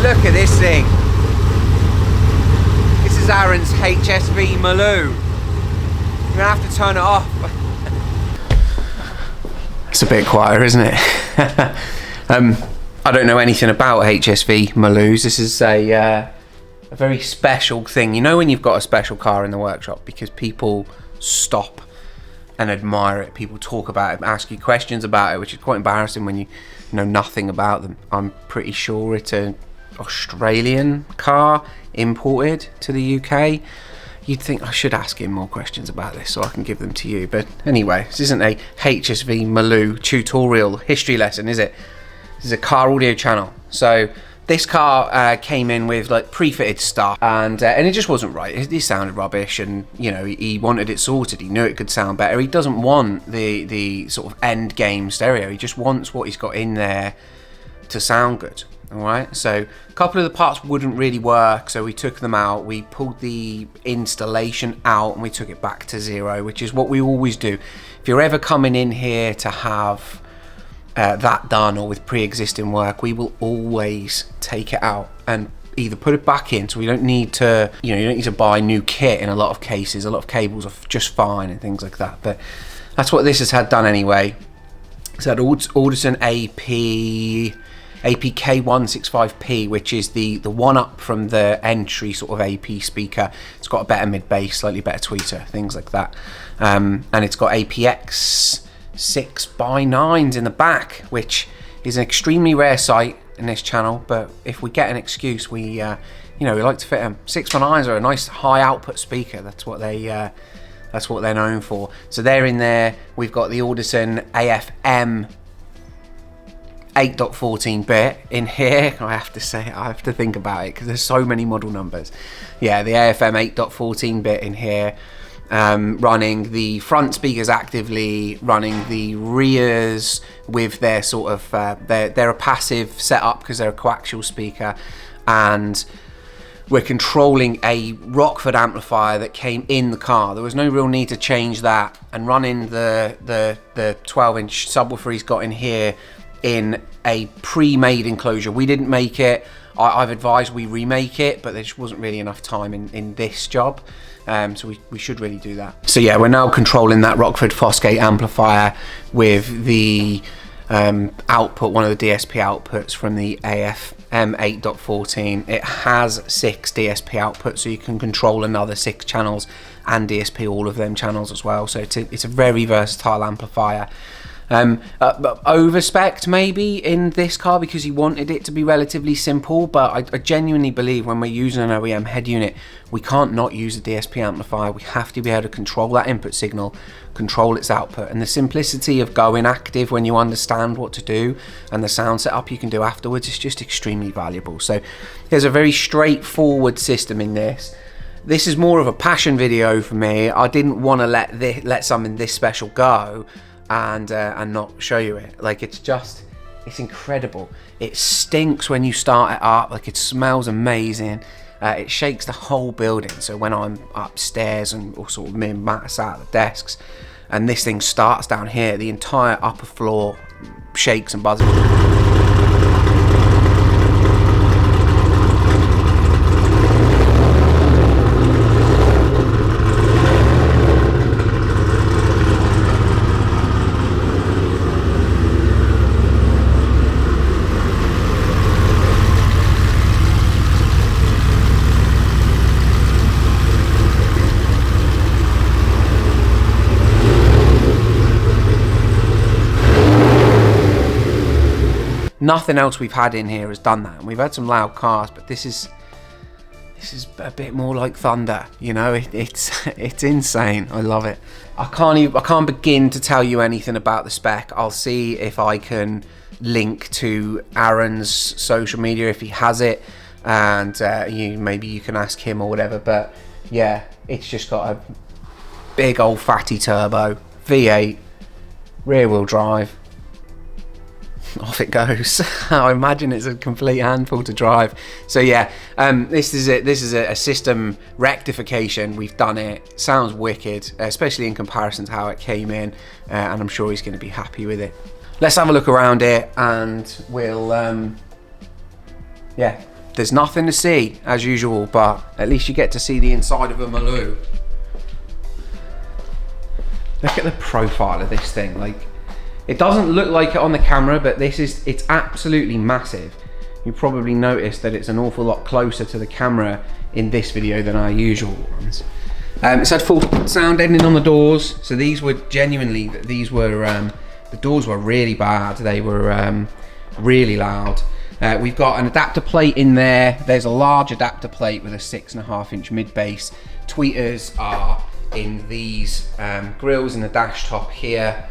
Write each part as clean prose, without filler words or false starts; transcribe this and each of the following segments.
Look at this thing. This is Aaron's HSV Maloo. You're gonna have to turn it off. It's a bit quieter, isn't it? I don't know anything about HSV Maloos. This is a very special thing. You know when you've got a special car in the workshop because people stop and admire it. People talk about it, ask you questions about it, which is quite embarrassing when you know nothing about them. I'm pretty sure it's an Australian car imported to the UK. You'd think I should ask him more questions about this so I can give them to you. But anyway, this isn't a HSV Maloo tutorial history lesson, is it? This is a car audio channel. So this car came in with like pre-fitted stuff, and it just wasn't right. It sounded rubbish, and you know he wanted it sorted. He knew it could sound better. He doesn't want the sort of end game stereo. He just wants what he's got in there to sound good. All right. So a couple of the parts wouldn't really work, so we took them out. We pulled the installation out and we took it back to zero, which is what we always do. If you're ever coming in here to have that done or with pre-existing work, we will always take it out and either put it back in, so we don't need to, you know, you don't need to buy new kit in a lot of cases. A lot of cables are just fine and things like that, but that's what this has had done anyway. It's had Audison APK165P, which is the one up from the entry sort of AP speaker. It's got a better mid bass, slightly better tweeter, things like that, and it's got APX 6x9s in the back, which is an extremely rare sight in this channel, but if we get an excuse, we you know, we like to fit them. 6x9s are a nice high output speaker. That's what they're known for. So they're in there. We've got the Audison AFM 8.14 bit in here. I have to say, I have to think about it because there's so many model numbers. Yeah, the AFM 8.14 bit in here. Running the front speakers actively, running the rears with their sort of they're a passive setup because they're a coaxial speaker, and we're controlling a Rockford amplifier that came in the car. There was no real need to change that, and running the 12-inch subwoofer he's got in here in a pre-made enclosure. We didn't make it. I've advised we remake it, but there just wasn't really enough time in this job. So we should really do that. So yeah, we're now controlling that Rockford Fosgate amplifier with the output, one of the DSP outputs from the AFM 8.14. It has 6 DSP outputs, so you can control another 6 channels and DSP all of them channels as well. So it's a very versatile amplifier. Overspec'd maybe in this car because he wanted it to be relatively simple, but I genuinely believe when we're using an OEM head unit, we can't not use a DSP amplifier. We have to be able to control that input signal, control its output, and the simplicity of going active when you understand what to do and the sound setup you can do afterwards is just extremely valuable. So there's a very straightforward system in this. This is more of a passion video for me. I didn't want to let something this special go and not show you it. Like, it's incredible. It stinks when you start it up. Like, it smells amazing. It shakes the whole building. So when I'm upstairs and or sort of me and Matt sat at the desks and this thing starts down here, the entire upper floor shakes and buzzes. Nothing else we've had in here has done that, and we've had some loud cars, but this is a bit more like thunder. You know, it's insane. I love it. I can't begin to tell you anything about the spec. I'll see if I can link to Aaron's social media if he has it, and maybe you can ask him or whatever. But yeah, it's just got a big old fatty turbo, V8, rear wheel drive. Off it goes. I imagine it's a complete handful to drive. So yeah, this is it. This is a system rectification. We've done it. Sounds wicked, especially in comparison to how it came in, and I'm sure he's going to be happy with it. Let's have a look around it, and we'll There's nothing to see as usual, but at least you get to see the inside of a Maloo. Look at the profile of this thing. Like, it doesn't look like it on the camera, but it's absolutely massive. You probably noticed that it's an awful lot closer to the camera in this video than our usual ones. It's had full sound deadening on the doors, so these were genuinely, the doors were really bad. They were really loud. We've got an adapter plate in there. There's a large adapter plate with a 6.5-inch mid bass. Tweeters are in these grills in the dash top here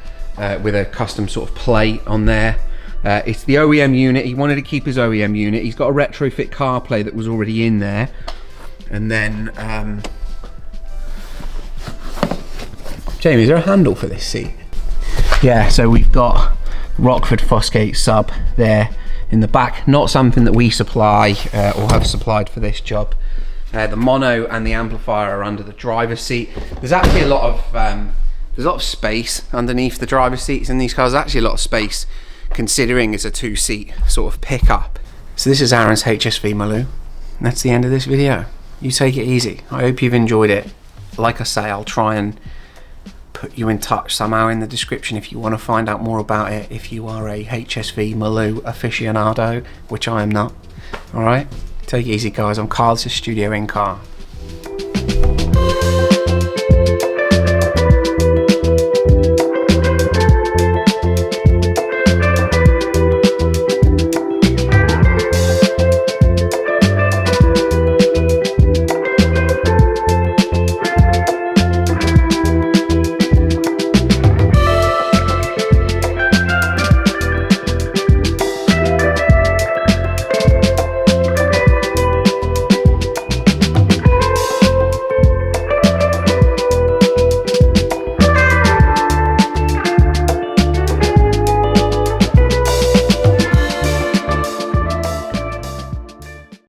with a custom sort of plate on there. It's the OEM unit. He wanted to keep his OEM unit. He's got a retrofit CarPlay that was already in there. And then, Jamie, is there a handle for this seat? Yeah, so we've got Rockford Fosgate sub there in the back. Not something that we supply or have supplied for this job. The mono and the amplifier are under the driver's seat. There's actually a lot of space underneath the driver's seats in these cars. There's actually a lot of space considering it's a 2-seat sort of pickup. So this is Aaron's HSV Maloo. That's the end of this video. You take it easy. I hope you've enjoyed it. Like I say, I'll try and put you in touch somehow in the description if you want to find out more about it, if you are a HSV Maloo aficionado, which I am not. Alright, take it easy guys. I'm Carl, this is Studio In Car.